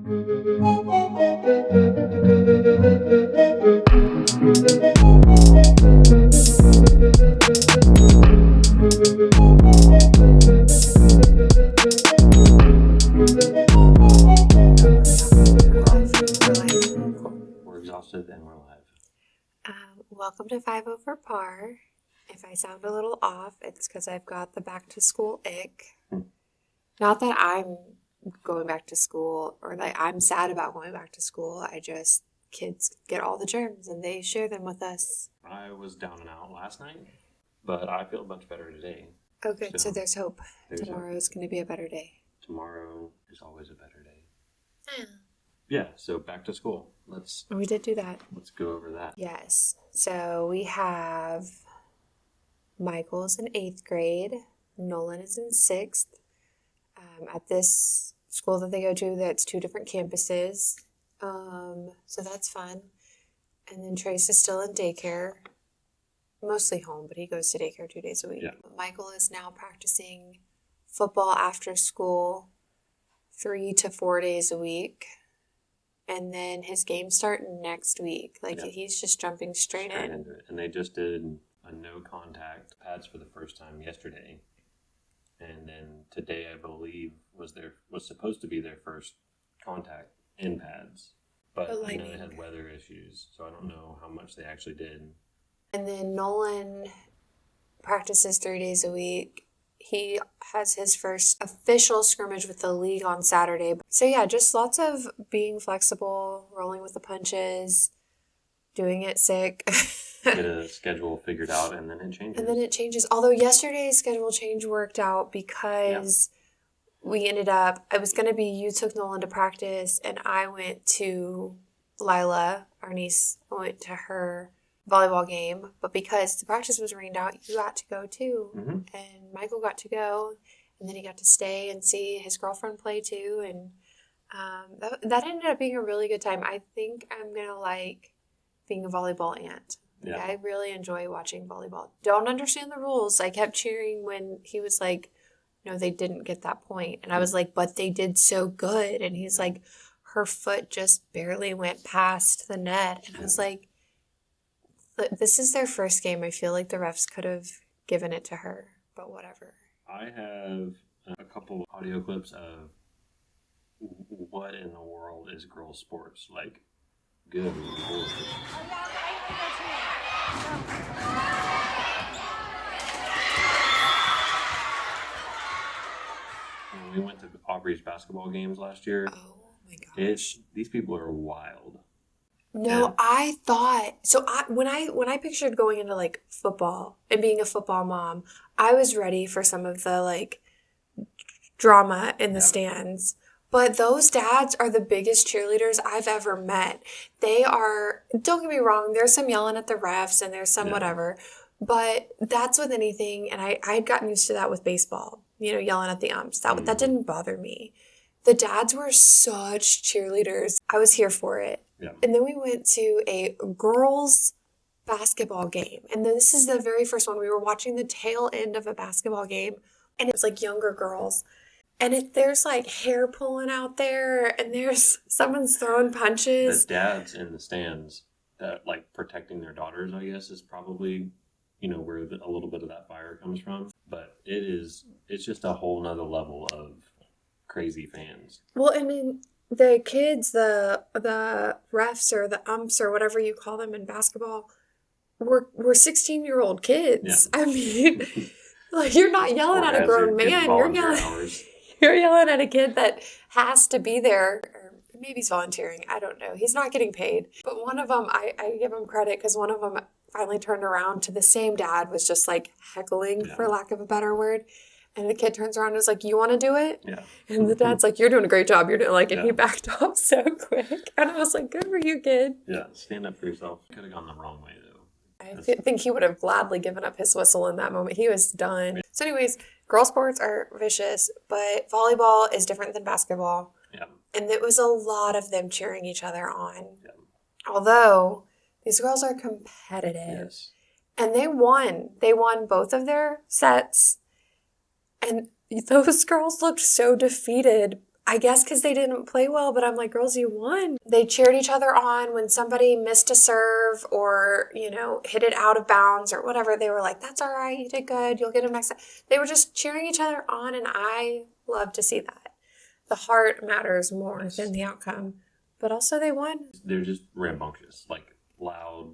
We're exhausted and we're live. Welcome to 5 Over Par. If I sound a little off, it's because I've got the back to school ick. Not that I'm going back to school or like I'm sad about going back to school. Kids get all the germs and they share them with us. I was down and out last night, but I feel much better today. Oh, good. So there's hope. Tomorrow is going to be a better day. Tomorrow is always a better day. Yeah, so back to school. We did do that. Let's go over that. Yes. So we have Michael's in 8th grade. Nolan is in 6th. At this school that they go to, that's 2 different campuses. So that's fun. And then Trace is still in daycare. Mostly home, but he goes to daycare 2 days a week. Yeah. Michael is now practicing football after school 3 to 4 days a week. And then his games start next week. He's just jumping straight into it. And they just did a no contact pads for the first time yesterday. And then today, I believe, was supposed to be their first contact in pads. But they had weather issues, so I don't know how much they actually did. And then Nolan practices 3 days a week. He has his first official scrimmage with the league on Saturday. So yeah, just lots of being flexible, rolling with the punches, doing it sick. Get a schedule figured out and then it changes. Although yesterday's schedule change worked out because we ended up, it was going to be you took Nolan to practice and I went to Lila, our niece, I went to her volleyball game, but because the practice was rained out, you got to go too. Mm-hmm. And Michael got to go, and then he got to stay and see his girlfriend play too, and that ended up being a really good time. I think I'm gonna like being a volleyball aunt. I really enjoy watching volleyball. Don't understand the rules. I kept cheering when he was like, no, they didn't get that point, and I was like, but they did so good, and he's like, her foot just barely went past the net, and I was like, this is their first game. I feel like the refs could have given it to her, but whatever. I have a couple audio clips of what in the world is girls' sports. Like, good Lord. When we went to Aubrey's basketball games last year, oh my gosh, these people are wild. No, I thought so. When I pictured going into like football and being a football mom, I was ready for some of the like drama in the stands. But those dads are the biggest cheerleaders I've ever met. They are. Don't get me wrong. There's some yelling at the refs and there's some whatever, but that's with anything. And I had gotten used to that with baseball. Yelling at the umps. That didn't bother me. The dads were such cheerleaders. I was here for it. Yeah. And then we went to a girls' basketball game. And this is the very first one. We were watching the tail end of a basketball game. And it was like younger girls. And there's like hair pulling out there. And there's someone's throwing punches. The dads in the stands that like protecting their daughters, I guess, is probably, where a little bit of that fire comes from. But it's just a whole nother level of crazy fans. Well, I mean, the kids, the refs or the umps or whatever you call them in basketball, were 16-year-old kids. Yeah. I mean, like you're not yelling at a grown man. You're yelling at a kid that has to be there. Or maybe he's volunteering. I don't know. He's not getting paid. But one of them, I give him credit because one of them finally turned around to the same dad, was just like heckling, for lack of a better word. And the kid turns around and is like, you want to do it? Yeah. And the dad's like, you're doing a great job. You're doing and he backed off so quick. And I was like, good for you, kid. Yeah, stand up for yourself. Could have gone the wrong way, though. I think he would have gladly given up his whistle in that moment. He was done. So anyways, girl sports are vicious, but volleyball is different than basketball. Yeah. And it was a lot of them cheering each other on. Yeah. Although these girls are competitive. Yes. And they won. They won both of their sets. And those girls looked so defeated. I guess because they didn't play well, but I'm like, girls, you won. They cheered each other on when somebody missed a serve or, hit it out of bounds or whatever. They were like, that's all right. You did good. You'll get him next time. They were just cheering each other on, and I love to see that. The heart matters more than the outcome. But also they won. They're just rambunctious, like loud.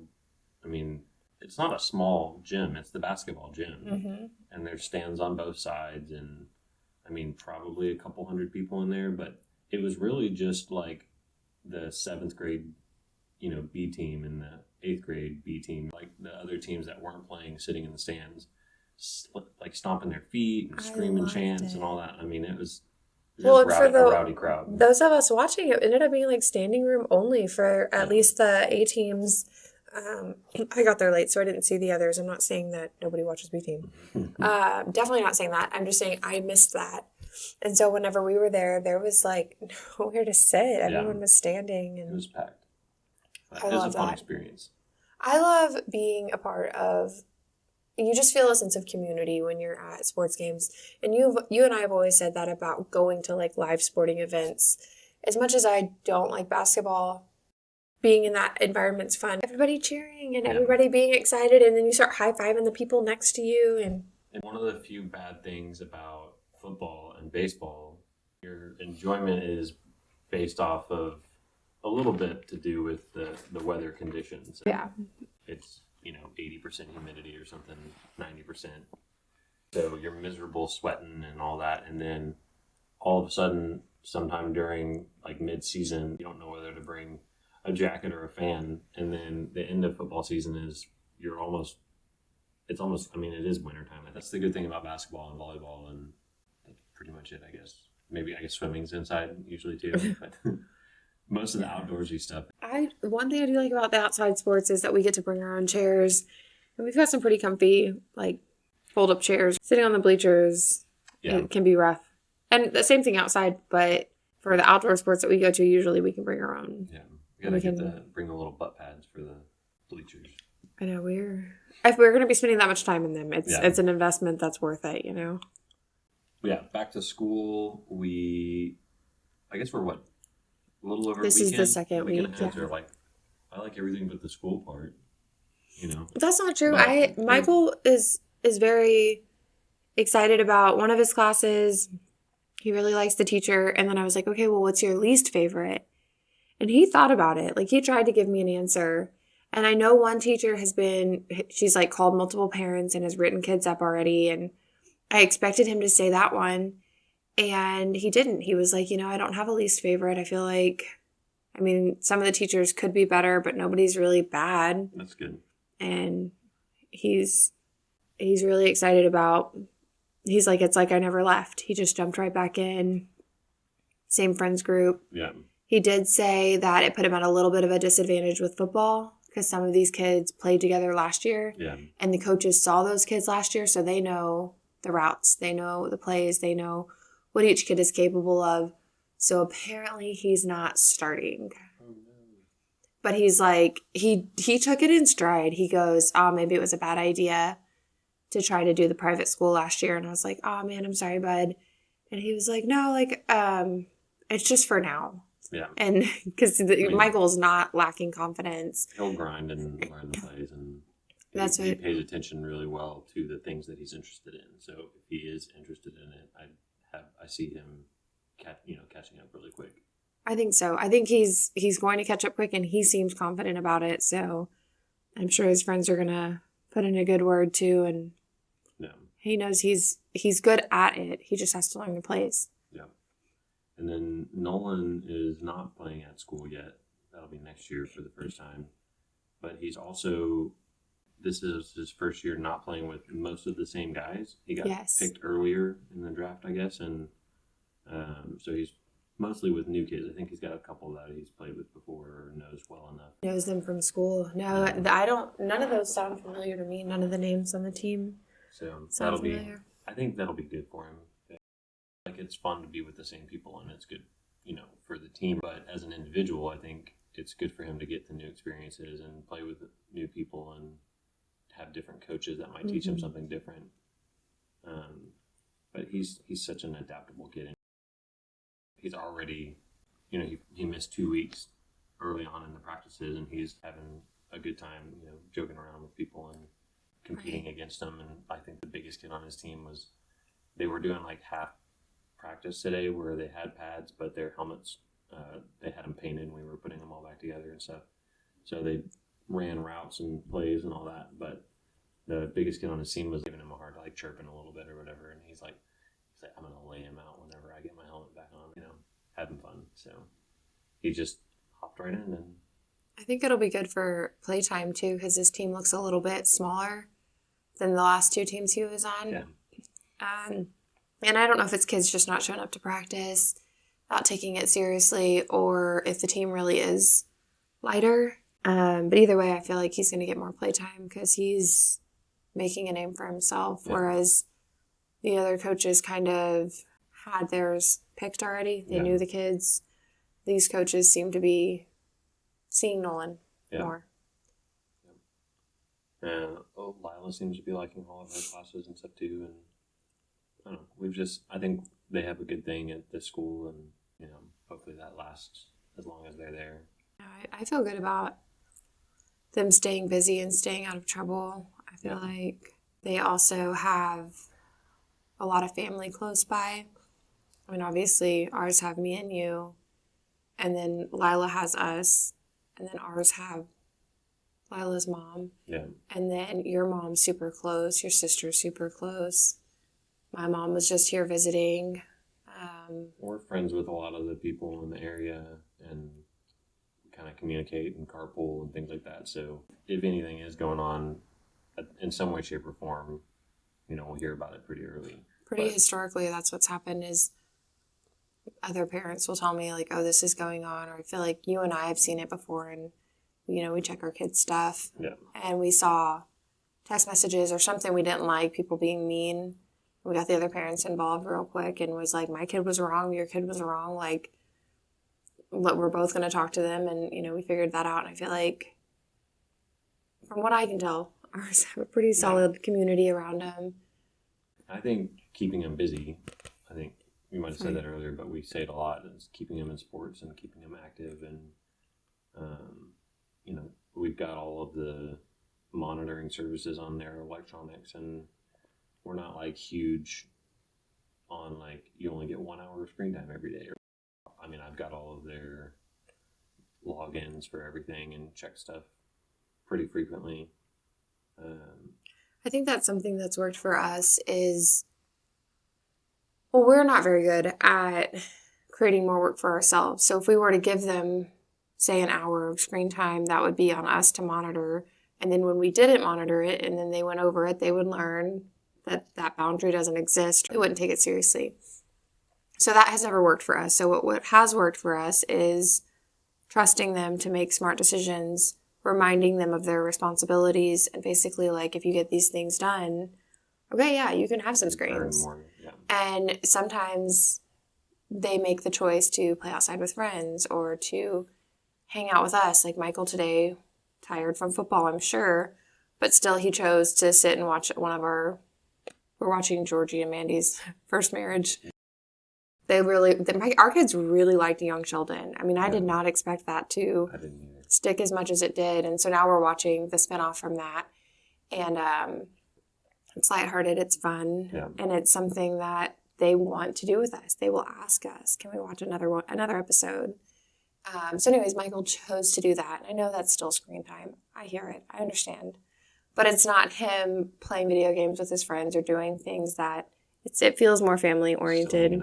I mean, it's not a small gym. It's the basketball gym. Mm-hmm. And there's stands on both sides, and I mean, probably a couple hundred people in there, but it was really just like the 7th grade, B team and the 8th grade B team, like the other teams that weren't playing, sitting in the stands, like stomping their feet and screaming chants and all that. I mean, it was just a rowdy crowd. Those of us watching it ended up being like standing room only for at least the A teams. I got there late, so I didn't see the others. I'm not saying that nobody watches B team. Definitely not saying that. I'm just saying I missed that. And so whenever we were there, there was like nowhere to sit. Everyone was standing. And it was packed. It was a fun experience. I love being a part of, you just feel a sense of community when you're at sports games. And you and I have always said that about going to like live sporting events. As much as I don't like basketball, being in that environment's fun. Everybody cheering and everybody being excited, and then you start high-fiving the people next to you. And one of the few bad things about football and baseball, your enjoyment is based off of a little bit to do with the weather conditions. Yeah. It's, 80% humidity or something, 90%. So you're miserable sweating and all that, and then all of a sudden, sometime during like mid-season, you don't know whether to bring a jacket or a fan, and then the end of football season is it is wintertime. That's the good thing about basketball and volleyball, and that's pretty much it, I guess. Maybe swimming's inside usually too, but most of the outdoorsy stuff. One thing I do like about the outside sports is that we get to bring our own chairs, and we've got some pretty comfy like fold up chairs. Sitting on the bleachers, it can be rough, and the same thing outside, but for the outdoor sports that we go to, usually we can bring our own. Yeah. We gotta bring the little butt pads for the bleachers. I know if we're gonna be spending that much time in them, it's an investment that's worth it, Yeah, back to school. I guess we're a little over. This a weekend. Is the second week. I like everything but the school part. That's not true. Michael is very excited about one of his classes. He really likes the teacher, and then I was like, okay, well, what's your least favorite? And he thought about it. Like, he tried to give me an answer. And I know one teacher she's like called multiple parents and has written kids up already. And I expected him to say that one. And he didn't. He was like, I don't have a least favorite. I feel like, some of the teachers could be better, but nobody's really bad. That's good. And he's really excited he's like, it's like I never left. He just jumped right back in. Same friends group. Yeah. He did say that it put him at a little bit of a disadvantage with football because some of these kids played together last year. Yeah. And the coaches saw those kids last year, so they know the routes. They know the plays. They know what each kid is capable of. So apparently he's not starting. Oh, no. But he's like, he took it in stride. He goes, maybe it was a bad idea to try to do the private school last year. And I was like, man, I'm sorry, bud. And he was like, no, it's just for now. Yeah. And because Michael's not lacking confidence. He'll grind and learn the plays, and he pays attention really well to the things that he's interested in. So if he is interested in it, I see him catching up really quick. I think so. I think he's going to catch up quick, and he seems confident about it. So I'm sure his friends are gonna put in a good word too, and he knows he's good at it. He just has to learn the plays. Yeah. And then Nolan is not playing at school yet. That'll be next year for the first time. But he's also, this is his first year not playing with most of the same guys. He got picked earlier in the draft, I guess. And so he's mostly with new kids. I think he's got a couple that he's played with before or knows well enough. Knows them from school. No, none of those sound familiar to me. None of the names on the team sound familiar. I think that'll be good for him. Like, it's fun to be with the same people, and it's good, for the team. But as an individual, I think it's good for him to get the new experiences and play with new people and have different coaches that might teach him something different. But he's such an adaptable kid. he's already, he missed 2 weeks early on in the practices, and he's having a good time, joking around with people and competing against them. And I think the biggest kid on his team was, they were doing like half practice today where they had pads, but their helmets, they had them painted, and we were putting them all back together and stuff. So they ran routes and plays and all that, but the biggest kid on his team was giving him a hard, like chirping a little bit or whatever, and he's like, I'm gonna lay him out whenever I get my helmet back on, having fun. So he just hopped right in, and I think it'll be good for playtime too, because his team looks a little bit smaller than the last 2 teams he was on. Yeah. And I don't know if it's kids just not showing up to practice, not taking it seriously, or if the team really is lighter. But either way, I feel like he's going to get more playtime because he's making a name for himself, whereas the other coaches kind of had theirs picked already. They knew the kids. These coaches seem to be seeing Nolan more. And Lila seems to be liking all of her classes and stuff too. And I don't know, I think they have a good thing at this school, and hopefully that lasts as long as they're there. I feel good about them staying busy and staying out of trouble. I feel like they also have a lot of family close by. I mean, obviously ours have me and you, and then Lila has us, and then ours have Lila's mom. Yeah. And then your mom's super close, your sister's super close. My mom was just here visiting. We're friends with a lot of the people in the area, and kind of communicate and carpool and things like that. So if anything is going on in some way, shape, or form, we'll hear about it pretty early. Historically, that's what's happened is other parents will tell me like, oh, this is going on, or I feel like you and I have seen it before, and we check our kids' stuff, and we saw text messages or something we didn't like, people being mean. We got the other parents involved real quick and was like, my kid was wrong, your kid was wrong, like, we're both going to talk to them, and we figured that out. And I feel like, from what I can tell, ours have a pretty solid community around them. I think keeping them busy, I think we might have said that earlier, but we say it a lot, is keeping them in sports and keeping them active. And we've got all of the monitoring services on their electronics, and we're not like huge on like you only get 1 hour of screen time every day. I mean, I've got all of their logins for everything and check stuff pretty frequently. I think that's something that's worked for us is, well, we're not very good at creating more work for ourselves. So if we were to give them, say, an hour of screen time, that would be on us to monitor. And then when we didn't monitor it and then they went over it, they would learn that that boundary doesn't exist. They wouldn't take it seriously. So that has never worked for us. So what has worked for us is trusting them to make smart decisions, reminding them of their responsibilities, and basically like, if you get these things done, okay, yeah, you can have some screens. And sometimes they make the choice to play outside with friends or to hang out with us. Like Michael today, tired from football, I'm sure, but still he chose to sit and watch we're watching Georgie and Mandy's First Marriage. Our kids really liked Young Sheldon. I mean, I did not expect that to stick as much as it did. And so now we're watching the spinoff from that. And it's lighthearted, it's fun, and it's something that they want to do with us. They will ask us, can we watch another episode? So anyways, Michael chose to do that. I know that's still screen time. I hear it. I understand. But it's not him playing video games with his friends or doing things that it feels more family oriented.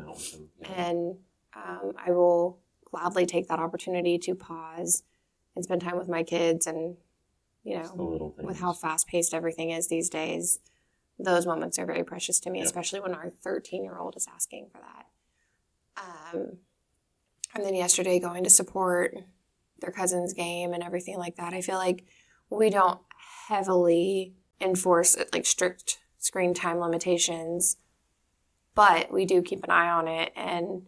And I will gladly take that opportunity to pause and spend time with my kids. And, with how fast paced everything is these days, those moments are very precious to me, especially when our 13-year-old is asking for that. And then yesterday going to support their cousin's game and everything like that, I feel like we don't heavily enforce like strict screen time limitations, but we do keep an eye on it and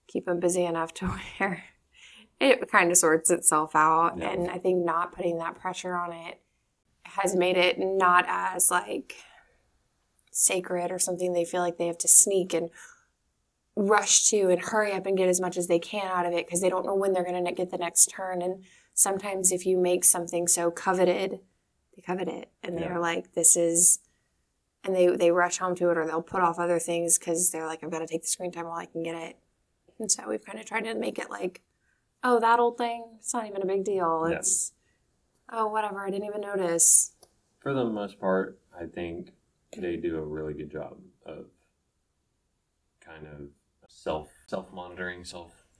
keep them busy enough to where it kind of sorts itself out. Yeah. And I think not putting that pressure on it has made it not as like sacred or something they feel like they have to sneak and rush to and hurry up and get as much as they can out of it because they don't know when they're going to get the next turn. And sometimes if you make something so coveted, they covet it. And they're like, this is, and they rush home to it, or they'll put off other things because they're like, I've got to take the screen time while I can get it. And so we've kind of tried to make it like, oh, that old thing, it's not even a big deal. It's, oh, whatever, I didn't even notice. For the most part, I think they do a really good job of kind of self-monitoring,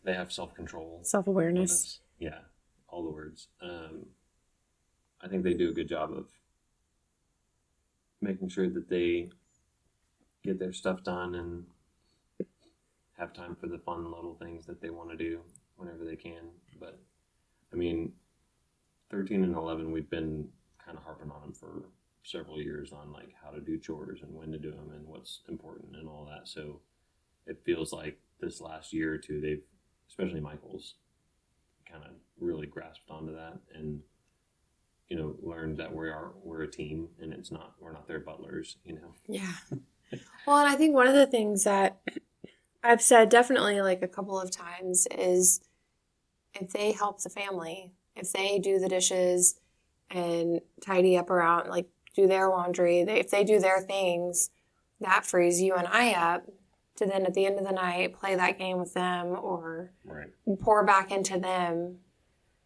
they have self-control. Self-awareness. Yeah, all the words. I think they do a good job of making sure that they get their stuff done and have time for the fun little things that they want to do whenever they can. But, I mean, 13 and 11, we've been kind of harping on them for several years on, like, how to do chores and when to do them and what's important and all that. So it feels like this last year or two, they've, especially Michael's, kind of really grasped onto that and, you know, learned that we're a team and we're not their butlers, you know. Yeah. Well, and I think one of the things that I've said definitely like a couple of times is if they help the family, if they do the dishes and tidy up around, like do their laundry, if they do their things, that frees you and I up to then at the end of the night play that game with them or pour back into them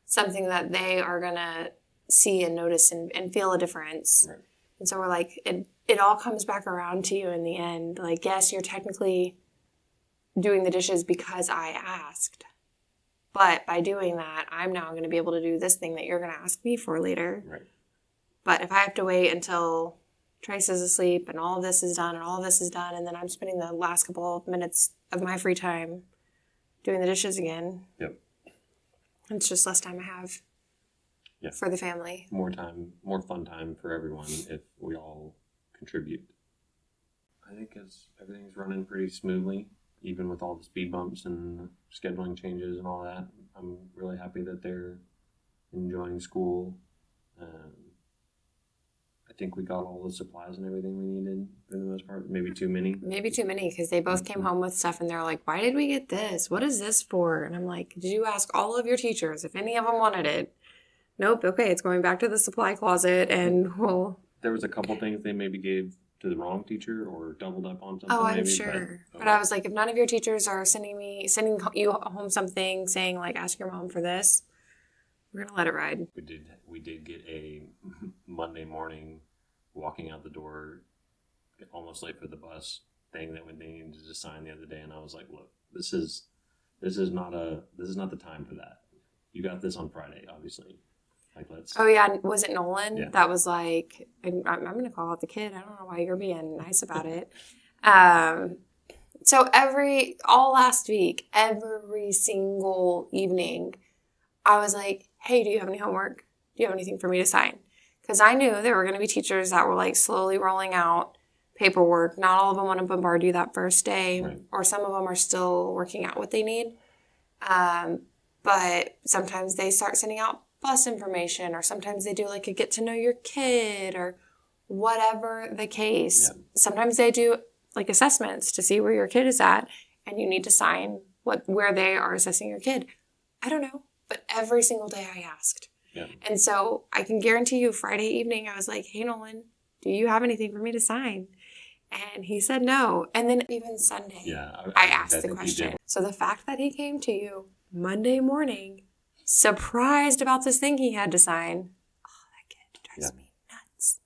something that they are going to see and notice and feel a difference. Right. And so we're like, it all comes back around to you in the end. Like, yes, you're technically doing the dishes because I asked. But by doing that, I'm now going to be able to do this thing that you're going to ask me for later. Right. But if I have to wait until Trace is asleep and all of this is done and all of this is done, and then I'm spending the last couple of minutes of my free time doing the dishes again, it's just less time I have for the family. More time, more fun time for everyone if we all contribute. I think everything's running pretty smoothly, even with all the speed bumps and scheduling changes and all that. I'm really happy that they're enjoying school. I think we got all the supplies and everything we needed for the most part. Maybe too many. Maybe too many because they both came home with stuff and they're like, why did we get this? What is this for? And I'm like, did you ask all of your teachers if any of them wanted it? Nope. Okay, it's going back to the supply closet and we'll... There was a couple things they maybe gave to the wrong teacher or doubled up on something. Oh, I'm maybe, sure. But I was like, if none of your teachers are sending you home something saying like, ask your mom for this, we're going to let it ride. We did get a Monday morning walking out the door, almost late for the bus thing that they needed to sign the other day. And I was like, look, this is not the time for that. You got this on Friday, obviously. Like, let's. Oh yeah. Was it Nolan? Yeah. That was like, I'm going to call out the kid. I don't know why you're being nice about it. So all last week, every single evening, I was like, hey, do you have any homework? Do you have anything for me to sign? Because I knew there were going to be teachers that were like slowly rolling out paperwork. Not all of them want to bombard you that first day, right. Or some of them are still working out what they need. But sometimes they start sending out bus information, or sometimes they do like a get to know your kid or whatever the case. Yeah. Sometimes they do like assessments to see where your kid is at, and you need to sign where they are assessing your kid. I don't know, but every single day I asked. Yeah. And so I can guarantee you Friday evening, I was like, hey, Nolan, do you have anything for me to sign? And he said no. And then even Sunday, I asked the question. So the fact that he came to you Monday morning, surprised about this thing he had to sign, that kid drives me nuts.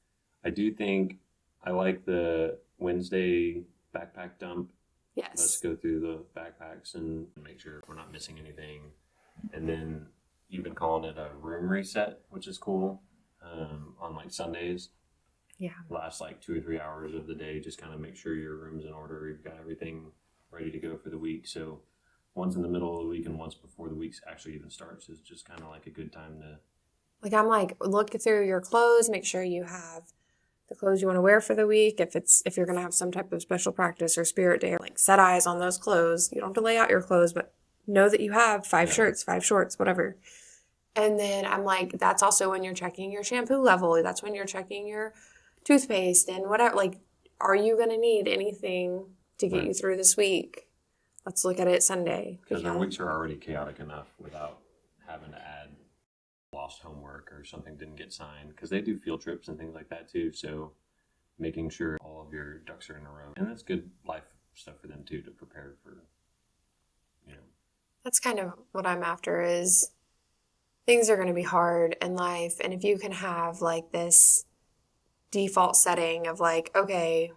I do think I like the Wednesday backpack dump. Yes. Let's go through the backpacks and make sure we're not missing anything. And then you've been calling it a room reset, which is cool, on like Sundays. Yeah. Last like 2 or 3 hours of the day, just kind of make sure your room's in order. You've got everything ready to go for the week. So once in the middle of the week and once before the week actually even starts is just kind of like a good time to... Like I'm like, look through your clothes, make sure you have the clothes you want to wear for the week. If you're going to have some type of special practice or spirit day, like set eyes on those clothes. You don't have to lay out your clothes, but know that you have 5 shirts, 5 shorts, whatever. And then I'm like, that's also when you're checking your shampoo level. That's when you're checking your toothpaste and whatever. Like, are you going to need anything to get you through this week? let's look at it Sunday. Because their weeks are already chaotic enough without having to add lost homework or something didn't get signed. Because they do field trips and things like that too. So making sure all of your ducks are in a row. And that's good life stuff for them too, to prepare for, you know. That's kind of what I'm after is things are going to be hard in life. And if you can have like this default setting of like, okay,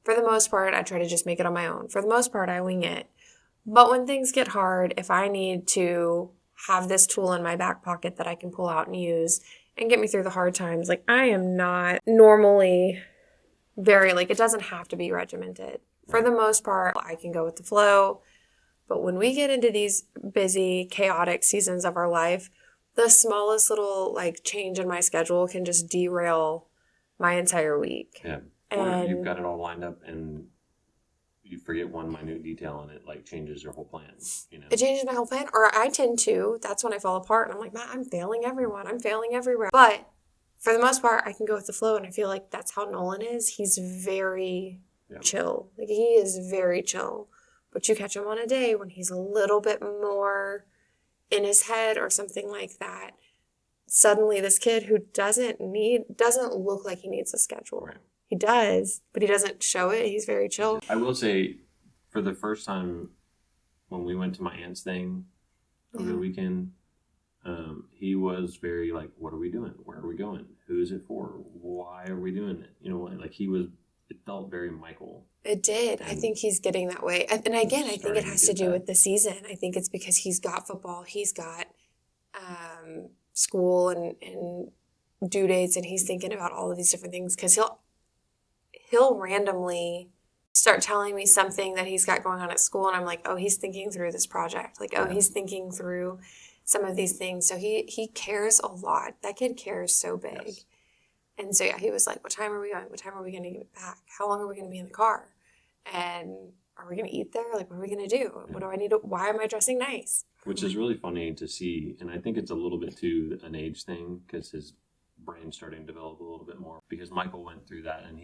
for the most part, I try to just make it on my own. For the most part, I wing it. But when things get hard, if I need to have this tool in my back pocket that I can pull out and use and get me through the hard times, like I am not normally very, like, it doesn't have to be regimented. For the most part, I can go with the flow. But when we get into these busy, chaotic seasons of our life, the smallest little like change in my schedule can just derail my entire week. Yeah. Or you've got it all lined up and you forget one minute detail and it like changes your whole plan, you know. It changes my whole plan. Or I tend to, that's when I fall apart and I'm like, man, I'm failing everyone. I'm failing everywhere. But for the most part, I can go with the flow, and I feel like that's how Nolan is. He's very chill. Like, he is very chill. But you catch him on a day when he's a little bit more in his head or something like that. Suddenly this kid who doesn't look like he needs a schedule. Right. He does, but he doesn't show it. He's very chill. I will say, for the first time when we went to my aunt's thing over the weekend, he was very like, what are we doing? Where are we going? Who is it for? Why are we doing it? You know, like it felt very Michael. It did. I think he's getting that way. And again, I think it has to do with the season. I think it's because he's got football, he's got school and due dates, and he's thinking about all of these different things because he'll randomly start telling me something that he's got going on at school, and I'm like, oh, he's thinking through this project. Like, oh, he's thinking through some of these things. So he cares a lot. That kid cares so big. Yes. And so, yeah, he was like, what time are we going? What time are we going to get back? How long are we going to be in the car? And are we going to eat there? Like, what are we going to do? What do I need to, why am I dressing nice? Which is really funny to see. And I think it's a little bit too an age thing because his brain's starting to develop a little bit more. Because Michael went through that, and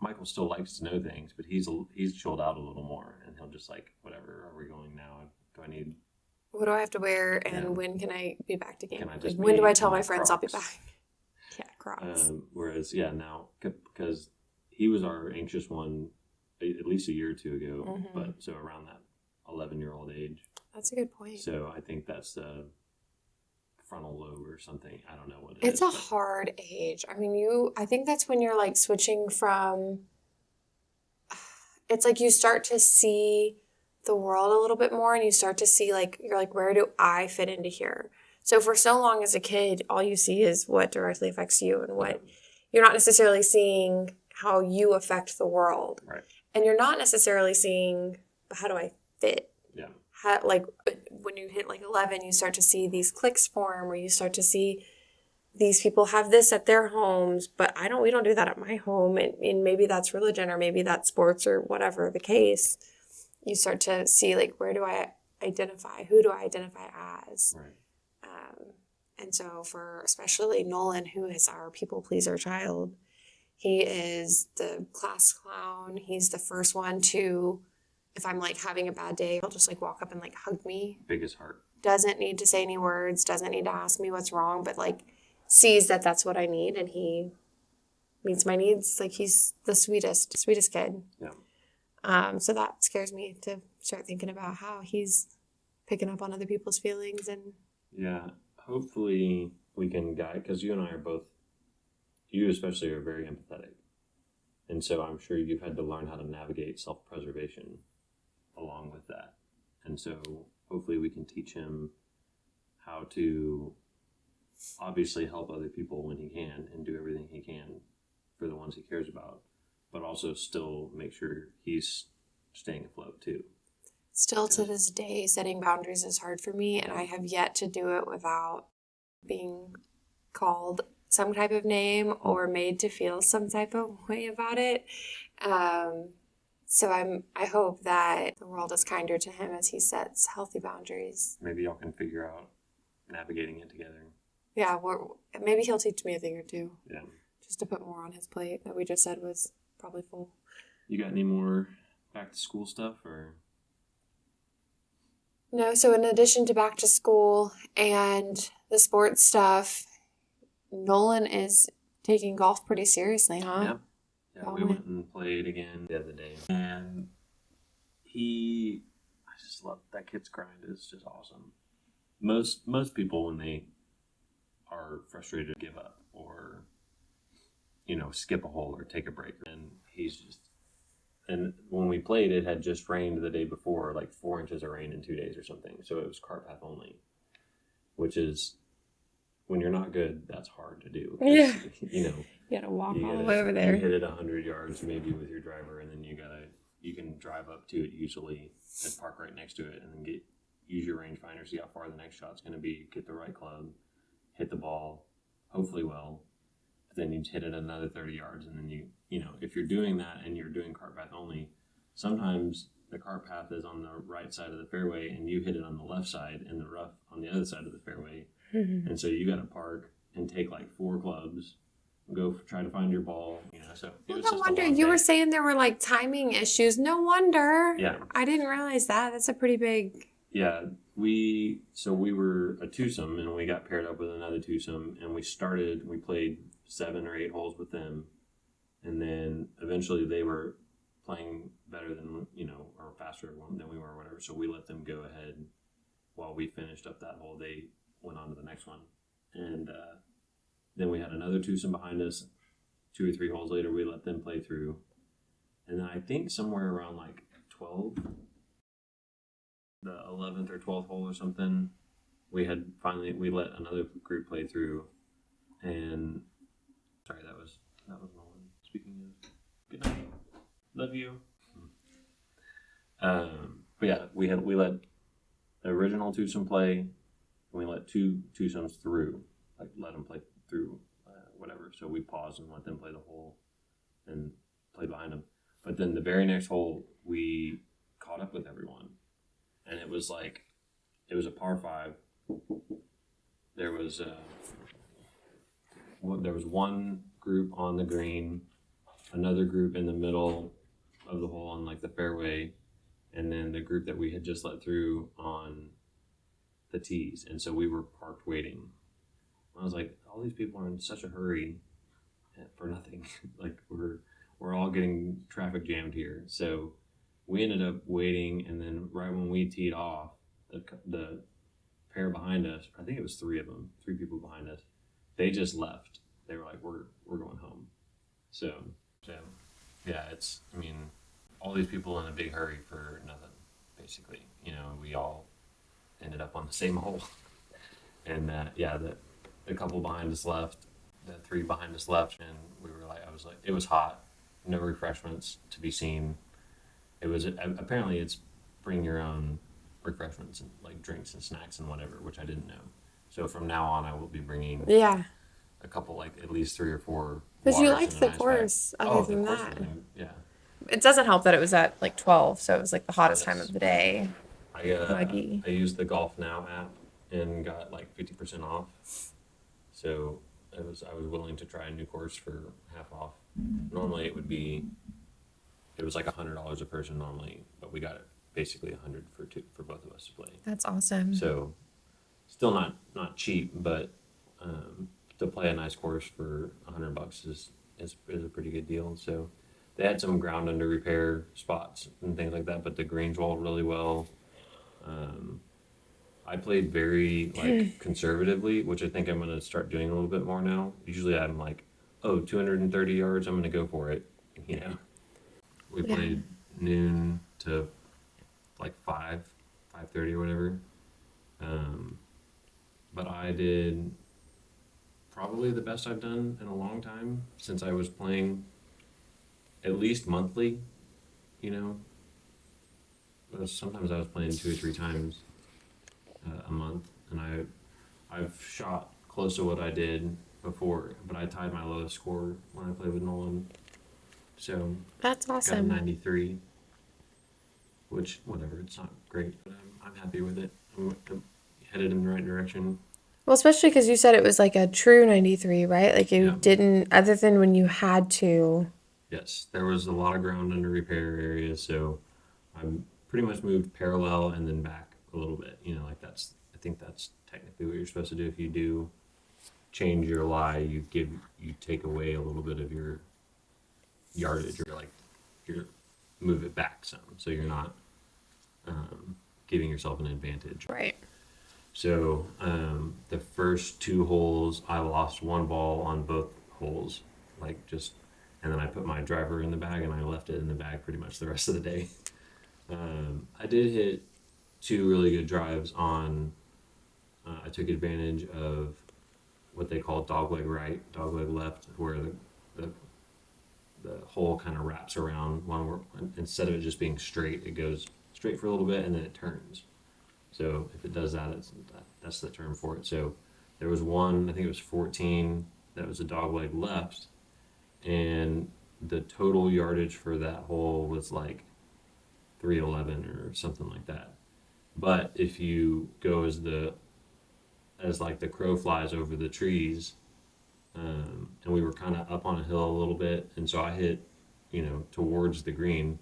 Michael still likes to know things, but he's chilled out a little more. And he'll just like, whatever, are we going now? Do I need... What do I have to wear, and when can I be back to game? Like, when do I tell my friends I'll be back? Yeah, Crocs. Whereas, now, because he was our anxious one at least a year or two ago, but so around that 11-year-old age. That's a good point. So I think that's the frontal lobe or something. I don't know what it is. It's a hard age. I mean, I think that's when you're like switching from, it's like you start to see the world a little bit more, and you start to see like, you're like, where do I fit into here? So for so long as a kid, all you see is what directly affects you, and what you're not necessarily seeing how you affect the world. Right. And you're not necessarily seeing, how do I fit? Yeah. Like when you hit like 11, you start to see these cliques form, where you start to see these people have this at their homes, but we don't do that at my home. And maybe that's religion, or maybe that's sports, or whatever the case. You start to see like, where do I identify? Who do I identify as? Right. And so for especially Nolan, who is our people pleaser child, he is the class clown. He's the first one to, if I'm like having a bad day, he'll just like walk up and like hug me. Biggest heart. Doesn't need to say any words, doesn't need to ask me what's wrong, but like sees that that's what I need, and he meets my needs. Like, he's the sweetest kid. Yeah. So that scares me to start thinking about how he's picking up on other people's feelings. And yeah, hopefully we can guide, because you and I are both, you especially, are very empathetic. And so I'm sure you've had to learn how to navigate self-preservation along with that. And so hopefully we can teach him how to obviously help other people when he can, and do everything he can for the ones he cares about, but also still make sure he's staying afloat too. Still to this day, setting boundaries is hard for me, and I have yet to do it without being called some type of name or made to feel some type of way about it. So I hope that the world is kinder to him as he sets healthy boundaries. Maybe y'all can figure out navigating it together. Yeah, maybe he'll teach me a thing or two. Yeah. Just to put more on his plate that we just said was probably full. You got any more back to school stuff, or? No, so in addition to back to school and the sports stuff, Nolan is taking golf pretty seriously, huh? Yep. Yeah, we went and played again the other day. And I just love that kid's grind. It's just awesome. Most people, when they are frustrated, give up or, skip a hole or take a break. And and when we played, it had just rained the day before, like 4 inches of rain in 2 days or something. So it was cart path only, which is, when you're not good, that's hard to do. Yeah. You gotta walk all the way over there. You hit it 100 yards maybe with your driver, and then you can drive up to it usually and park right next to it, and then use your rangefinder, see how far the next shot's going to be, get the right club, hit the ball, hopefully well. Then you hit it another 30 yards, and then if you're doing that and you're doing cart path only, sometimes the cart path is on the right side of the fairway and you hit it on the left side and the rough on the other side of the fairway. Mm-hmm. And so you got to park and take like 4 clubs, try to find your ball. So well, no wonder you were saying there were like timing issues. No wonder. Yeah, I didn't realize that. That's a pretty big. Yeah, we were a twosome, and we got paired up with another twosome, and we played 7 or 8 holes with them, and then eventually they were playing better than, or faster than we were or whatever, so we let them go ahead while we finished up that hole. They went on to the next one, and then we had another twosome behind us. 2 or 3 holes later, we let them play through, and then I think somewhere around like 12, the 11th or 12th hole or something, we let another group play through, and sorry, that was Nolan speaking of. Good night, love you. But yeah, we let the original twosome play, and we let 2 twosomes through, like let them play through whatever. So we paused and let them play the hole and play behind them. But then the very next hole, we caught up with everyone. And it was a par 5. There was one group on the green, another group in the middle of the hole on like the fairway, and then the group that we had just let through on the tees. And so we were parked waiting. I was like, all these people are in such a hurry for nothing. Like we're all getting traffic jammed here. So we ended up waiting, and then right when we teed off, the pair behind us, I think it was 3 of them, 3 people behind us, they just left. They were like, we're going home. So yeah, all these people in a big hurry for nothing, basically. We all ended up on the same hole. And the couple behind us left, the 3 behind us left, and it was hot, no refreshments to be seen. It was apparently it's bring your own refreshments and like drinks and snacks and whatever, which I didn't know. So from now on, I will be bringing a couple, like at least 3 or 4. Because you liked the course, other than that. Yeah. It doesn't help that it was at like 12, so it was like the hottest time of the day. I used the Golf Now app and got like 50% off. So I was willing to try a new course for half off. Normally it was like $100 a person normally, but we got it basically $100 for both of us to play. That's awesome. So still not cheap, but to play a nice course for $100 is a pretty good deal. So they had some ground under repair spots and things like that, but the greens rolled really well. I played very conservatively, which I think I'm going to start doing a little bit more now. Usually I'm like, 230 yards, I'm going to go for it. We played noon to like 5:30 or whatever. But I did probably the best I've done in a long time since I was playing at least monthly. Sometimes I was playing 2 or 3 times a month, and I've shot close to what I did before, but I tied my lowest score when I played with Nolan. So that's awesome. Got a 93, which whatever, it's not great, but I'm happy with it. I'm headed in the right direction. Well, especially because you said it was like a true 93, right? Like you didn't, other than when you had to. Yes, there was a lot of ground under repair areas, so I'm pretty much moved parallel and then back a little bit. I think that's technically what you're supposed to do. If you do change your lie, you take away a little bit of your yardage, or like you're move it back some, so you're not giving yourself an advantage. Right. So the first 2 holes, I lost 1 ball on both holes, and then I put my driver in the bag and I left it in the bag pretty much the rest of the day. I did hit 2 really good drives on. I took advantage of what they call dogleg right, dogleg left, where the hole kind of wraps around one, where instead of it just being straight, it goes straight for a little bit and then it turns. So if it does that, that's the term for it. So there was one, I think it was 14, that was a dogleg left, and the total yardage for that hole was like 311 or something like that. But if you go as like the crow flies over the trees, and we were kind of up on a hill a little bit, and so I hit, towards the green,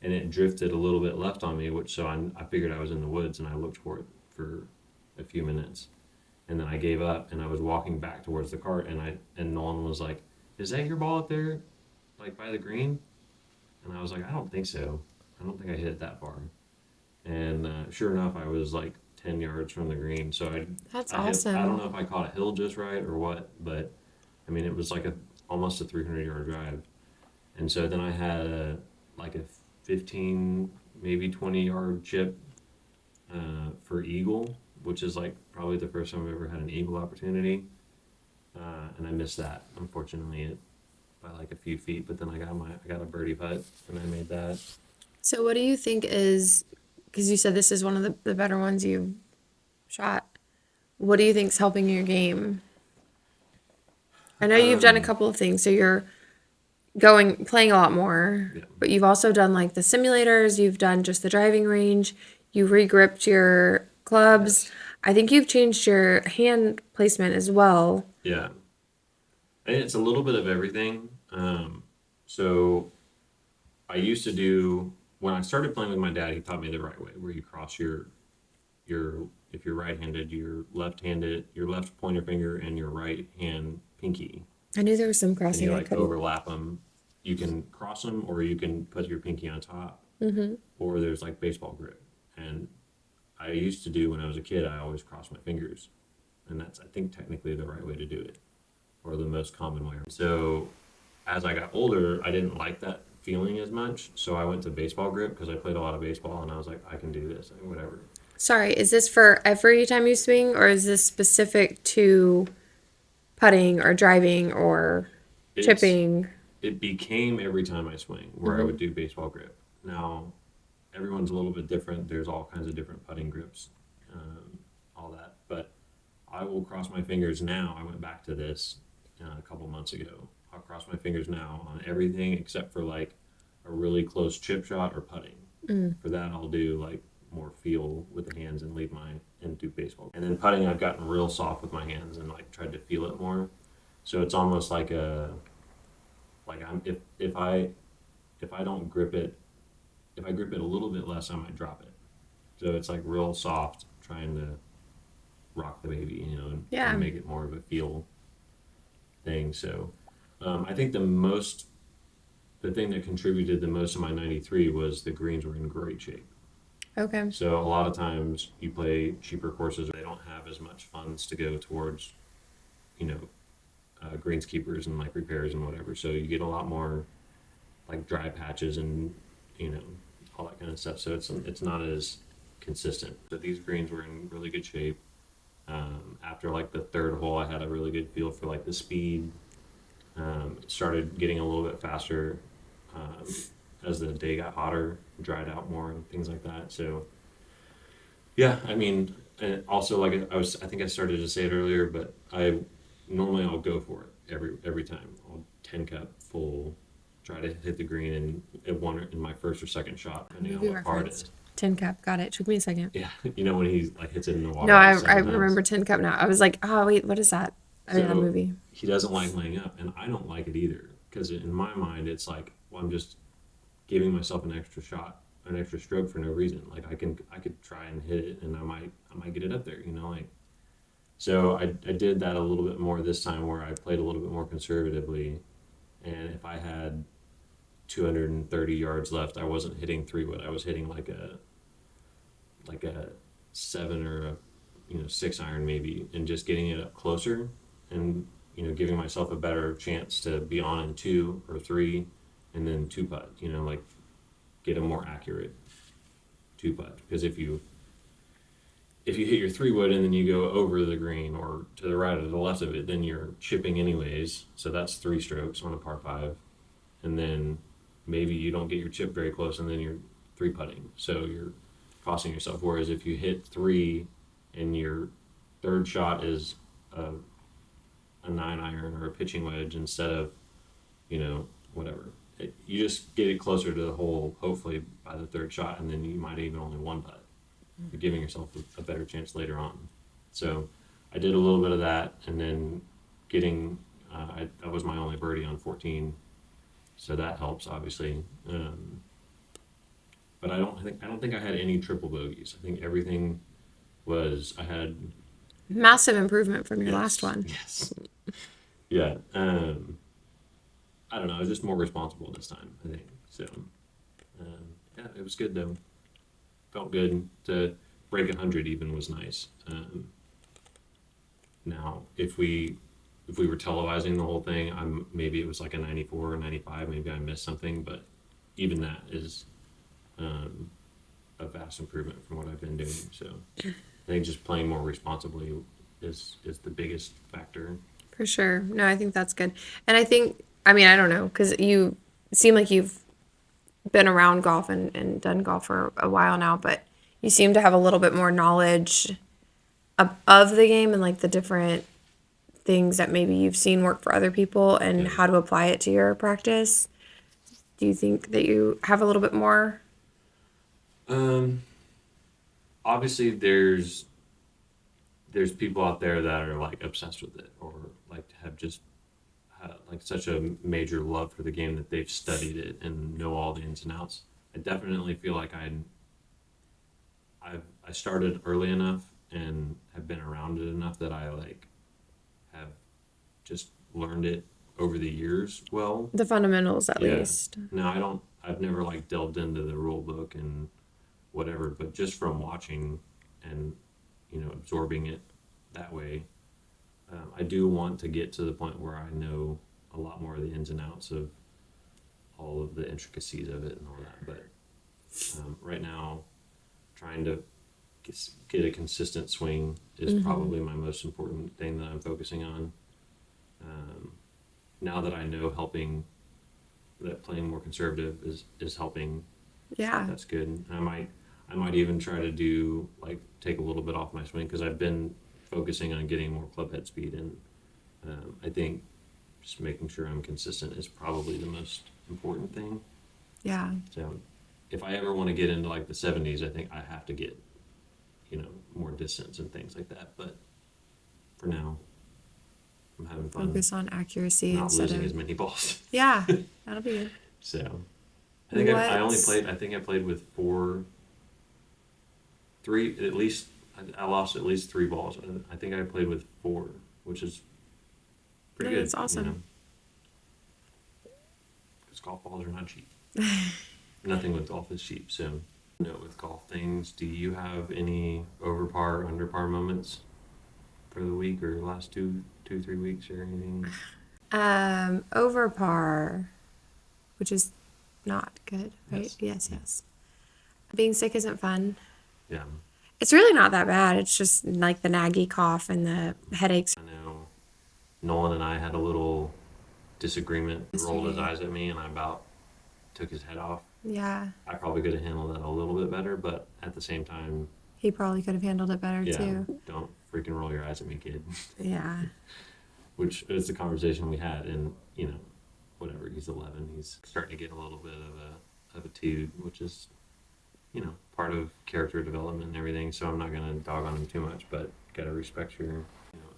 and it drifted a little bit left on me, so I figured I was in the woods, and I looked for it for a few minutes, and then I gave up, and I was walking back towards the cart, and Nolan was like, "Is that your ball up there, like by the green?" And I was like, "I don't think so. I don't think I hit it that far." And sure enough, I was like 10 yards from the green. So That's I awesome. I don't know if I caught a hill just right or what, but I mean, it was like almost a 300-yard drive. And so then I had a 15, maybe 20-yard chip for eagle, which is like probably the first time I've ever had an eagle opportunity. And I missed that, unfortunately, by like a few feet. But then I got a birdie putt, and I made that. So what do you think is, because you said this is one of the better ones you've shot, what do you think's helping your game? I know you've done a couple of things, so you're playing a lot more, Yeah. but you've also done like the simulators, you've done just the driving range, you regripped your clubs. Yes. I think you've changed your hand placement as well. Yeah. And it's a little bit of everything. So I used to do, when I started playing with my dad, he taught me the right way, where you cross your if you're right-handed, your left pointer finger and your right hand pinky. I knew there was some And crossing you I like couldn't. overlap them. You can cross them, or you can put your pinky on top, or there's like baseball grip. And I used to do, when I was a kid, I always crossed my fingers, and that's, I think, technically the right way to do it, or the most common way. So as I got older, I didn't like that feeling as much, so I went to baseball grip because I played a lot of baseball, and I was like, I can do this, whatever. Sorry, is this for every time you swing, or is this specific to putting or driving or chipping? It became every time I swing, where I would do baseball grip. Now, everyone's a little bit different. There's all kinds of different putting grips, all that. But I will cross my fingers now. I went back to this a couple months ago. I'll cross my fingers now on everything except for like a really close chip shot or putting. For that, I'll do like more feel with the hands and do baseball. And then putting, I've gotten real soft with my hands and like tried to feel it more. So it's almost like if I don't grip it, if I grip it a little bit less, I might drop it. So it's like real soft, trying to rock the baby, and make it more of a feel thing. So I think the thing that contributed the most to my 93 was the greens were in great shape. Okay. So a lot of times you play cheaper courses, they don't have as much funds to go towards, greenskeepers and like repairs and whatever. So you get a lot more like dry patches and, all that kind of stuff. So it's not as consistent. But these greens were in really good shape. After like the third hole, I had a really good feel for like the speed. It started getting a little bit faster as the day got hotter, dried out more, and things like that. So, yeah, I mean, and also like I think I started to say it earlier, but I'll go for it every time. I'll 10 cup full, try to hit the green in my first or second shot, depending on what part it is. Tin cup, got it. Took me a second. Yeah, when he like hits it in the water. No, I remember tin cup now. I was like, oh wait, what is that? I mean, that movie. He doesn't like laying up, and I don't like it either, because in my mind it's like, well, I'm just giving myself an extra shot an extra stroke for no reason. Like I could try and hit it, and I might get it up there. Like. So I did that a little bit more this time, where I played a little bit more conservatively, and if I had 230 yards left, I wasn't hitting 3-wood. I was hitting like a 7 or a 6 iron maybe, and just getting it up closer, and giving myself a better chance to be on in 2 or 3, and then 2-putt. Like get a more accurate 2-putt, because if you hit your 3-wood and then you go over the green or to the right or the left of it, then you're chipping anyways. So that's 3 strokes on a par 5, and then maybe you don't get your chip very close, and then you're 3-putting. So you're costing yourself. Whereas if you hit 3 and your third shot is a 9 iron or a pitching wedge instead of whatever, you just get it closer to the hole, hopefully by the third shot, and then you might even only 1-putt. You're giving yourself a better chance later on. So I did a little bit of that, and then getting that was my only birdie on 14, so that helps obviously. But I don't think I had any triple bogeys. I think everything was, I had Massive improvement from your yes, last one. Yes. Yeah. I don't know. I was just more responsible this time, I think. So yeah, it was good though. Felt good to break 100 even was nice. Now, if we were televising the whole thing, maybe it was like a 94 or 95. Maybe I missed something, but even that is a vast improvement from what I've been doing. So I think just playing more responsibly is the biggest factor. For sure. No, I think that's good. And I think, I mean, I don't know, because you seem like you've been around golf and done golf for a while now, but you seem to have a little bit more knowledge of the game and like the different things that maybe you've seen work for other people and how to apply it to your practice. Do you think that you have a little bit more? Obviously there's people out there that are like obsessed with it, or like have just like such a major love for the game that they've studied it and know all the ins and outs. I definitely feel like I started early enough and have been around it enough that I like have just learned it over the years well. The fundamentals, at Yeah. least. No, I've never like delved into the rule book and whatever, but just from watching and absorbing it that way, I do want to get to the point where I know a lot more of the ins and outs of all of the intricacies of it and all that. But right now, trying to get a consistent swing is probably my most important thing that I'm focusing on. Now that I know that playing more conservative is helping. Yeah. That's good. And I might even try to do like take a little bit off my swing, because I've been focusing on getting more club head speed, and I think just making sure I'm consistent is probably the most important thing. Yeah. So if I ever want to get into like the 70s, I think I have to get more distance and things like that. But for now, I'm having fun. Focus on accuracy Not instead losing of. as many balls. Yeah, that'll be good. So I think I think I played with three at least. I lost at least 3 balls. I think I played with 4, which is pretty good. That's awesome. Because golf balls are not cheap. Nothing with golf is cheap. So, with golf things, do you have any over par, under par moments for the week or last 2-3 weeks or anything? Over par, which is not good, right? Yes. Yes. Being sick isn't fun. Yeah. It's really not that bad. It's just like the naggy cough and the headaches. I know Nolan and I had a little disagreement. He rolled his eyes at me, and I about took his head off. Yeah. I probably could have handled that a little bit better, but at the same time, He probably could have handled it better yeah, too. don't freaking roll your eyes at me, kid. Yeah. Which is the conversation we had, and whatever. He's 11. He's starting to get a little bit of a tude, which is part of character development and everything. So I'm not gonna dog on him too much, but gotta respect your